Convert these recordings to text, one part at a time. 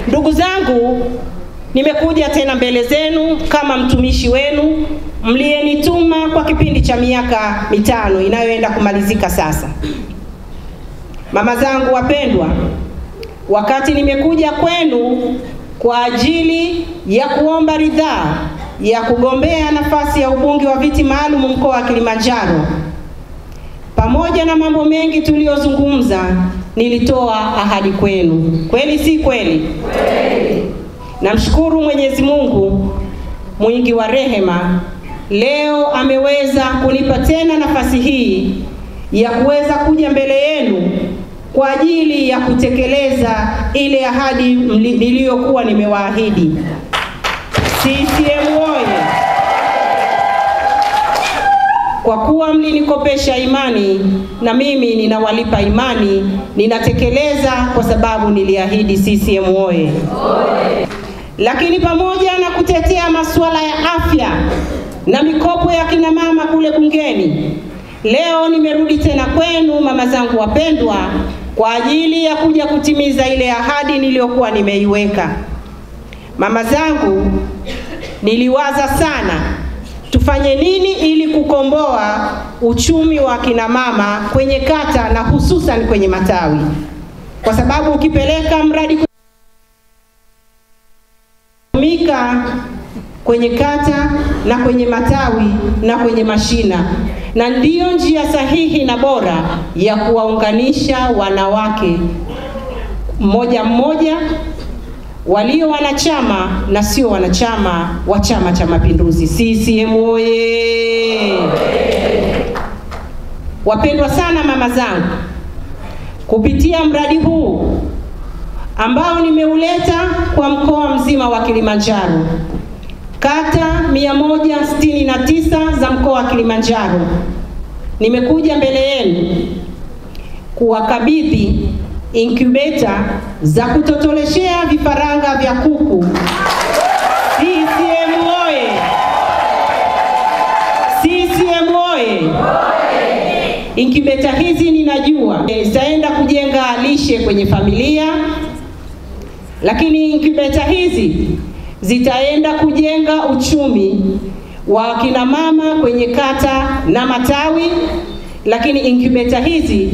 Ndugu zangu, nimekuja tena mbele zenu kama mtumishi wenu mliyenituma kwa kipindi cha miaka 5 inayoenda kumalizika sasa. Mama zangu wapendwa, wakati nimekuja kwenu kwa ajili ya kuomba ridhaa ya kugombea nafasi ya ubunge wa viti maalum mkoa wa Kilimanjaro, pamoja na mambo mengi tuliyozungumza, nilitoa ahadi kwenu. Kweli si kweli? Kweli. Namshukuru Mwenyezi Mungu mwingi wa rehema, leo ameweza kunipa tena nafasi hii ya kuweza kuja mbele yenu kwa ajili ya kutekeleza ile ahadi niliyokuwa nimewaahidi. CCM oye! Kwa kuwa mlinikopesha imani, na mimi ninawalipa imani, ninatekeleza kwa sababu niliahidi. CCM oye! Lakini pamoja na kutetea masuala ya afya na mikopo ya kina mama kule bungeni, leo nimerudi tena kwenu mama zangu wapendwa kwa ajili ya kuja kutimiza ile ahadi niliyokuwa nimeiweka. Mama zangu, niliwaza sana tufanye nini ili kukomboa uchumi wa kina mama kwenye kata na hususan kwenye matawi, kwa sababu ukipeleka mradi kutumika kwenye kata na kwenye matawi na kwenye mashina, na ndiyo njia sahihi na bora ya kuwaunganisha wanawake mmoja mmoja, walio wanachama na sio wanachama wa Chama cha Mapinduzi. CCM oye! Wapendwa sana mama zangu, kupitia mradi huu ambao nimeuleta kwa mkoa mzima wa Kilimanjaro, kata 169 za mkoa wa Kilimanjaro, nimekuja mbele yenu kuwakabidhi incubator za kutotoleshea vifaranga vya kuku. CCM oye! CCM oye! Incubator hizi ninajua zitaenda kujenga lishe kwenye familia, lakini incubator hizi zitaenda kujenga uchumi wa kina mama kwenye kata na matawi. Lakini incubator hizi,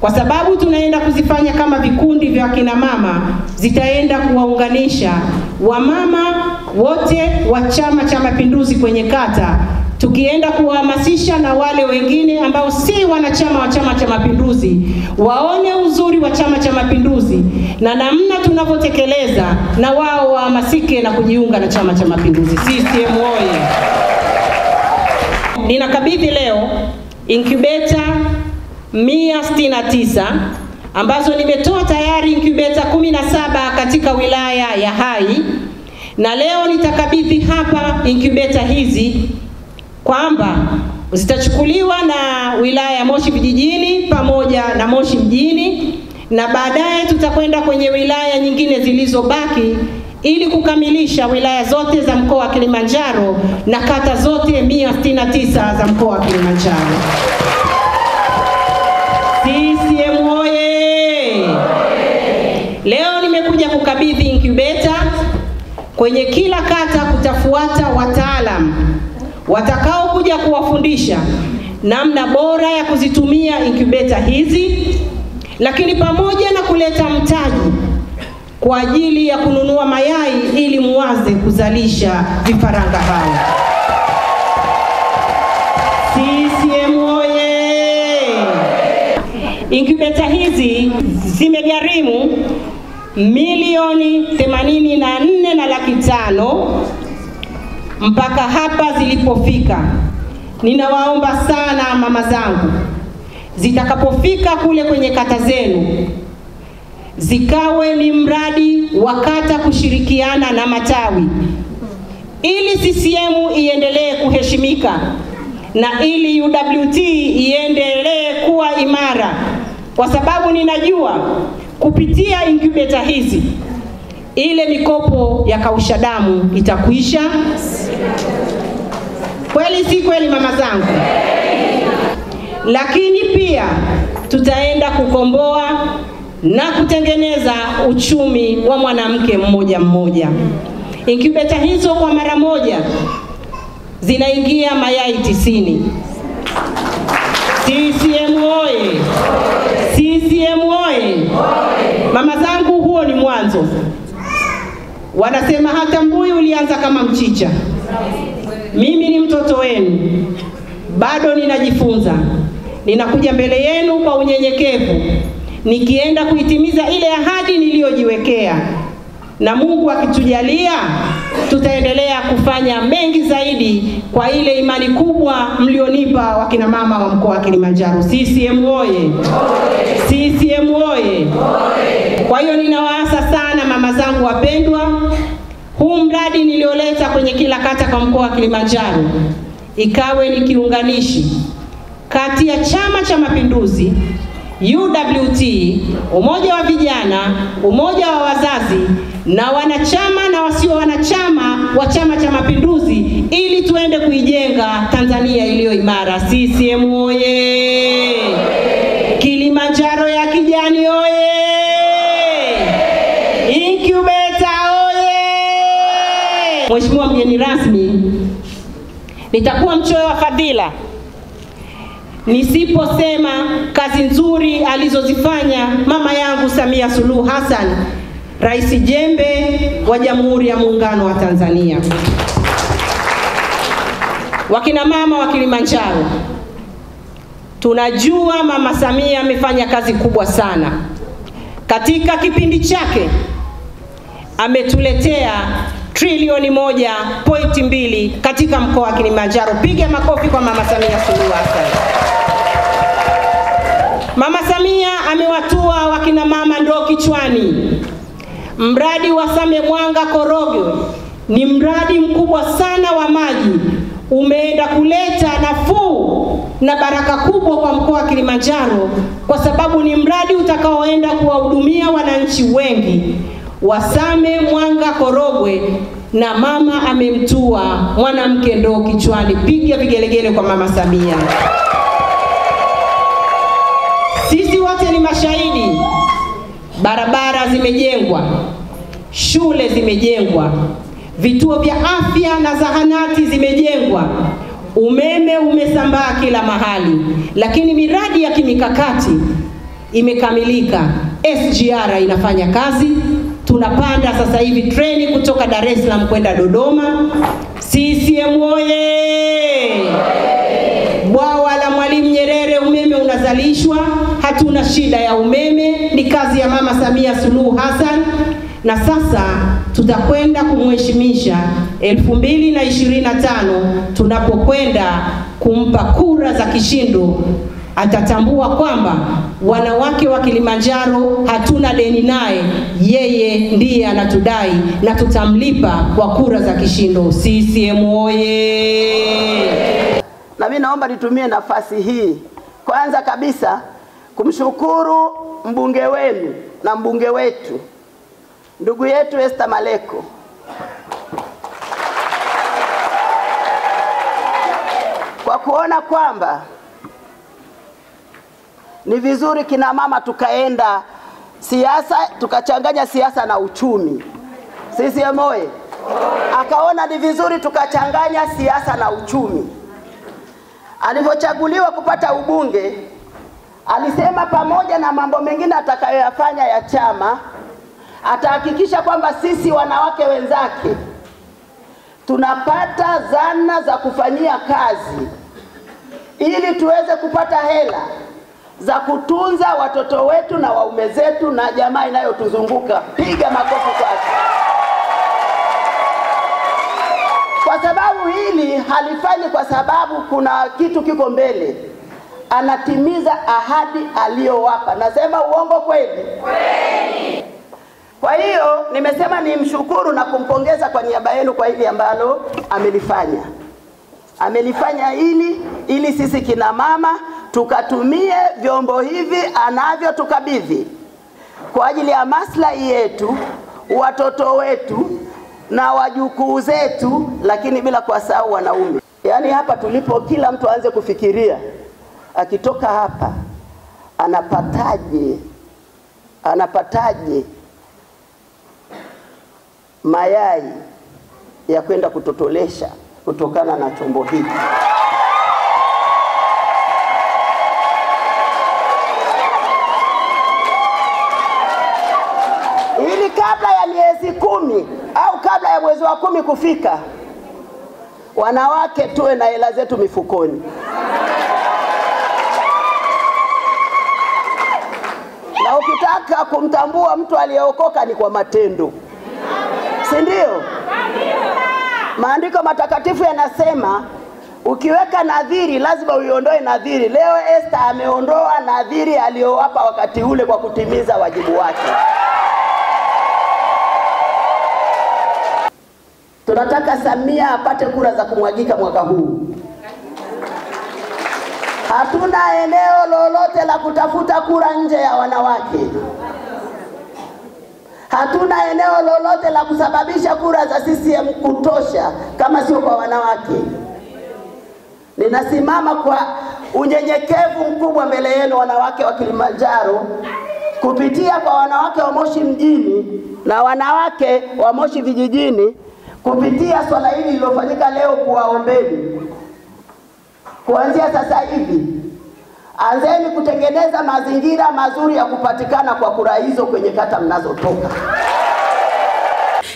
kwa sababu tunaenda kuzifanya kama vikundi vya kina mama, zitaenda kuwaunganisha wamama wote wa Chama cha Mapinduzi kwenye kata, tukienda kuhamasisha na wale wengine ambao si wanachama wa Chama cha Mapinduzi waone uzuri wa Chama cha Mapinduzi na namna tunavyotekeleza, na wao wahamasike na kujiunga na Chama cha Mapinduzi. CCM oye! Ninakabidhi leo incubator 169 ambazo nimetoa tayari incubator 17 katika wilaya ya Hai, na leo nitakabidhi hapa incubator hizi kwamba zitachukuliwa na wilaya ya Moshi vijijini pamoja na Moshi mjini, na baadaye tutakwenda kwenye wilaya nyingine zilizobaki ili kukamilisha wilaya zote za mkoa wa Kilimanjaro na kata zote 169 za mkoa wa Kilimanjaro. CCM oye! Leo nimekuja kukabidhi incubator. Kwenye kila kata kutafuata wataalamu watakao kuja kuwafundisha namna bora ya kuzitumia incubator hizi, lakini pamoja na kuleta mtaji kwa ajili ya kununua mayai ili muanze kuzalisha vifaranga hao. CCM oye! Incubator hizi zimegharimu milioni 84,500,000 mpaka hapa zilipofika. Ninawaomba sana mama zangu, zitakapofika kule kwenye kata zenu, zikawe ni mradi wa kata kushirikiana na matawi, ili CCM iendelee kuheshimika na ili UWT iendelee kuwa imara, kwa sababu ninajua kupitia incubator hizi ile mikopo ya kausha damu itakuisha. Kweli si kweli mama zangu? Lakini pia tutaenda kukomboa na kutengeneza uchumi wa mwanamke mmoja mmoja. Incubator hizo kwa mara moja zinaingia mayai 90. CCM oye! CCM oye! Mama zangu, huo ni mwanzo. Wanasema hata mbuyu ulianza kama mchicha. Mimi ni mtoto wenu, bado ninajifunza. Ninakuja mbele yenu kwa unyenyekevu, nikienda kuitimiza ile ahadi niliyojiwekea. Na Mungu akitujalia, tutaendelea kufanya mengi zaidi kwa ile imani kubwa mlionipa wakina mama wa mkoa wa Kilimanjaro. CCM oye! CCM oye! Kwa hiyo ninawaasa sana mama zangu wapendwa, huu mradi nilioleta kwenye kila kata kwa mkoa wa Kilimanjaro ikawe ni kiunganishi kati ya Chama cha Mapinduzi, UWT, umoja wa vijana, umoja wa wazazi, na wanachama na wasio wanachama wa Chama cha Mapinduzi, ili tuende kuijenga Tanzania iliyo imara. CCM oye! Kilimanjaro ya kijani oye! Incubator oye! Mheshimiwa mgeni rasmi, nitakuwa mchoyo wa fadhila nisiposema kazi nzuri alizozifanya mama yangu Samia Suluhu Hassan, Rais Jembe wa Jamhuri ya Muungano wa Tanzania. Wakina mama wa Kilimanjaro, tunajua Mama Samia amefanya kazi kubwa sana. Katika kipindi chake ametuletea trilioni 1.2 katika mkoa wa Kilimanjaro. Piga makofi kwa Mama Samia Suluhu Hassan. Mama Samia amewatua wakina mama ndoo kichwani. Mradi wa Same Mwanga Korogwe ni mradi mkubwa sana wa maji, umeenda kuleta nafuu na baraka kubwa kwa mkoa wa Kilimanjaro, kwa sababu ni mradi utakaoenda kuwahudumia wananchi wengi wa Same Mwanga Korogwe, na mama amemtua mwanamke ndoo kichwani. Piga vigelegele kwa Mama Samia. Sisi wote ni mashahidi. Barabara zimejengwa, shule zimejengwa, vituo vya afya na zahanati zimejengwa, umeme umesambaa kila mahali, lakini miradi ya kimikakati imekamilika. SGR inafanya kazi. Tunapanda sasa hivi treni kutoka Dar es Salaam kwenda Dodoma. CCM oye! Bwawa la Mwalimu Nyerere umeme unazalishwa, hatuna shida ya umeme, ni kazi ya Mama Samia Suluhu Hassan. Na sasa tutakwenda kumheshimisha 2025 tunapokwenda kumpa kura za kishindo. Atatambua kwamba wanawake wa Kilimanjaro hatuna deni naye, yeye ndiye anatudai, na tutamlipa kwa kura za kishindo. CCM oye! Na mimi naomba nitumie nafasi hii kwanza kabisa kumshukuru mbunge wenu na mbunge wetu, ndugu yetu Esther Maleko, kwa kuona kwamba ni vizuri kina mama tukaenda siasa, tukachanganya siasa na uchumi. CCM oye! Akaona ni vizuri tukachanganya siasa na uchumi. Alipochaguliwa kupata ubunge, alisema pamoja na mambo mengine atakayoyafanya ya chama, atahakikisha kwamba sisi wanawake wenzake tunapata zana za kufanyia kazi ili tuweze kupata hela za kutunza watoto wetu na waume zetu na jamaa inayotuzunguka. Piga makofi kwake. Kwa sababu hili halifanyi kwa sababu kuna kitu kiko mbele. Anatimiza ahadi aliyowapa. Nasema uongo kweli? Kweli. Kwa hiyo nimesema nimshukuru na kumpongeza kwa niaba yenu kwa hili ambalo amelifanya. Amelifanya ili sisi kina mama tukatumie vyombo hivi anavyotukabidhi kwa ajili ya maslahi yetu, watoto wetu na wajukuu zetu, lakini bila kuwasahau wanaume. Yaani hapa tulipo kila mtu aanze kufikiria akitoka hapa anapataje mayai ya kwenda kutotolesha kutokana na chombo hiki? Ili kabla ya miezi 10 au kabla ya mwezi wa 10 kufika, wanawake tuwe na hela zetu mifukoni. Na ukitaka kumtambua mtu aliyeokoka ni kwa matendo, si ndio? Maandiko matakatifu yanasema ukiweka nadhiri lazima uiondoe nadhiri. Leo Esther ameondoa nadhiri aliyowapa wakati ule kwa kutimiza wajibu wake. Tunataka Samia apate kura za kumwagika mwaka huu. Hatuna eneo lolote la kutafuta kura nje ya wanawake. Hatuna eneo lolote la kusababisha kura za CCM kutosha kama sio kwa wanawake. Ninasimama kwa unyenyekevu mkubwa mbele yenu wanawake wa Kilimanjaro, kupitia kwa wanawake wa Moshi mjini na wanawake wa Moshi vijijini, kupitia swala hili lilofanyika leo, kuwaombeni kuanzia sasa hivi anzeni kutengeneza mazingira mazuri ya kupatikana kwa kura hizo kwenye kata mnazotoka.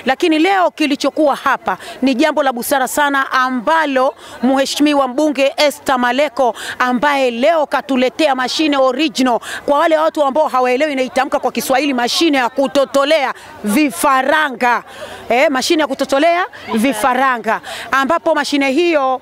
Lakini leo kilichokuwa hapa ni jambo la busara sana ambalo Mheshimiwa Mbunge Esther Maleko, ambaye leo katuletea mashine original. Kwa wale watu ambao hawaelewi inaitamka kwa Kiswahili, mashine ya kutotolea vifaranga. Mashine ya kutotolea vifaranga, ambapo mashine hiyo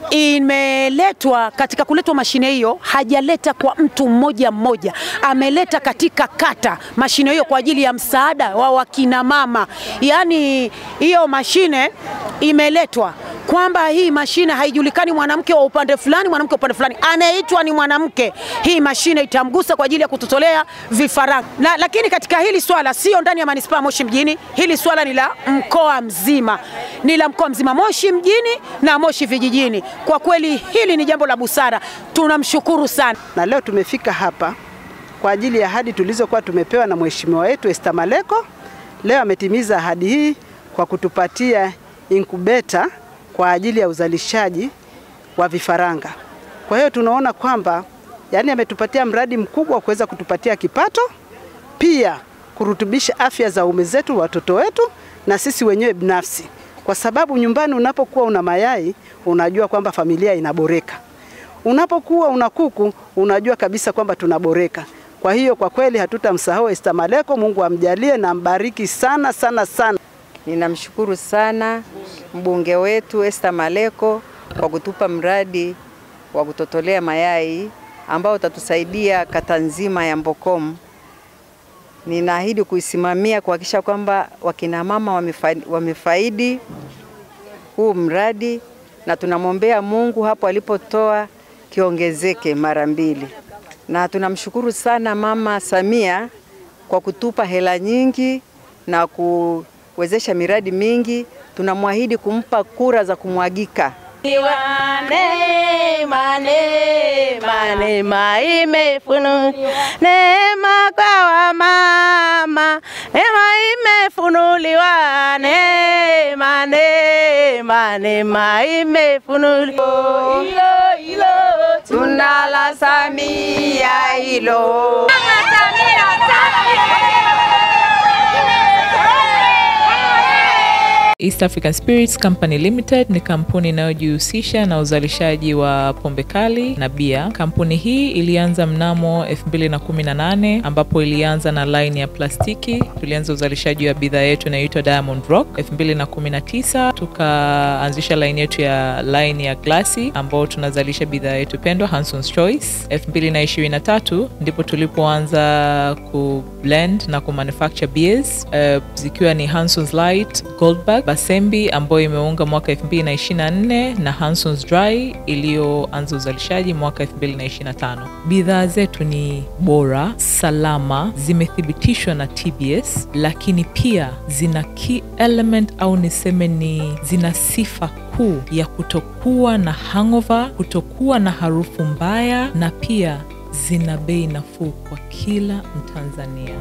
imeletwa, katika kuletwa mashine hiyo hajaleta kwa mtu mmoja mmoja, ameleta katika kata mashine hiyo kwa ajili ya msaada wa wakina mama. Yani hiyo mashine imeletwa kwamba hii mashine haijulikani mwanamke wa upande fulani, mwanamke wa upande fulani, anaitwa ni mwanamke. Hii mashine itamgusa kwa ajili ya kutotolea vifaranga. Lakini katika hili swala sio ndani ya manispaa Moshi mjini, hili swala ni la mkoa mzima. Ni la mkoa mzima, Moshi mjini na Moshi vijijini. Kwa kweli hili ni jambo la busara. Tunamshukuru sana. Na leo tumefika hapa kwa ajili ya ahadi tulizokuwa tumepewa na Mheshimiwa wetu Esther Maleko. Leo ametimiza ahadi hii kwa kutupatia incubator kwa ajili ya uzalishaji wa vifaranga. Kwa hiyo tunaona kwamba yani ametupatia mradi mkubwa wa kuweza kutupatia kipato, pia kurutubisha afya za ume zetu, watoto wetu na sisi wenyewe binafsi. Kwa sababu nyumbani unapokuwa una mayai, unajua kwamba familia inaboreka. Unapokuwa una kuku, unajua kabisa kwamba tunaboreka. Kwa hiyo kwa kweli hatutamsahau Esther Maleko. Mungu amjalie na ambariki sana sana sana. Ninamshukuru sana mbunge wetu Esther Maleko kwa kutupa mradi wa kutotolea mayai ambao utatusaidia kata nzima ya Mbokom. Ninaahidi kuisimamia kuhakikisha kwamba wakina mama wamefaidi huu mradi, na tunamwombea Mungu hapo alipotoa kiongezeke mara 2. Na tunamshukuru sana Mama Samia kwa kutupa hela nyingi na kuwezesha miradi mingi. Tunamwahidi kumpa kura za kumwagika. Neema imefunuliwa, neema kwa wamama, neema imefunuliwa, neema imefunuliwa. Hilo tunala Samia hilo. East African Spirits Company Limited ni kampuni inayojihusisha na uzalishaji wa pombe kali na bia. Kampuni hii ilianza mnamo 2018 ambapo ilianza na line ya plastiki. Tulianza uzalishaji wa bidhaa yetu inaitwa Diamond Rock. 2019 tukaanzisha line yetu ya line ya glasi ambao tunazalisha bidhaa yetu pendwa Hanson's Choice. 2023 ndipo tulipoanza ku blend na ku manufacture beers zikiwa ni Hanson's Light, Goldberg, Basembi ambayo imeunga mwaka 2024 na Hanson's Dry iliyoanza uzalishaji mwaka 2025. Bidhaa zetu ni bora, salama, zimethibitishwa na TBS, lakini pia zina key element au niseme ni zina sifa kuu ya kutokuwa na hangover, kutokuwa na harufu mbaya, na pia zina bei nafuu kwa kila Mtanzania.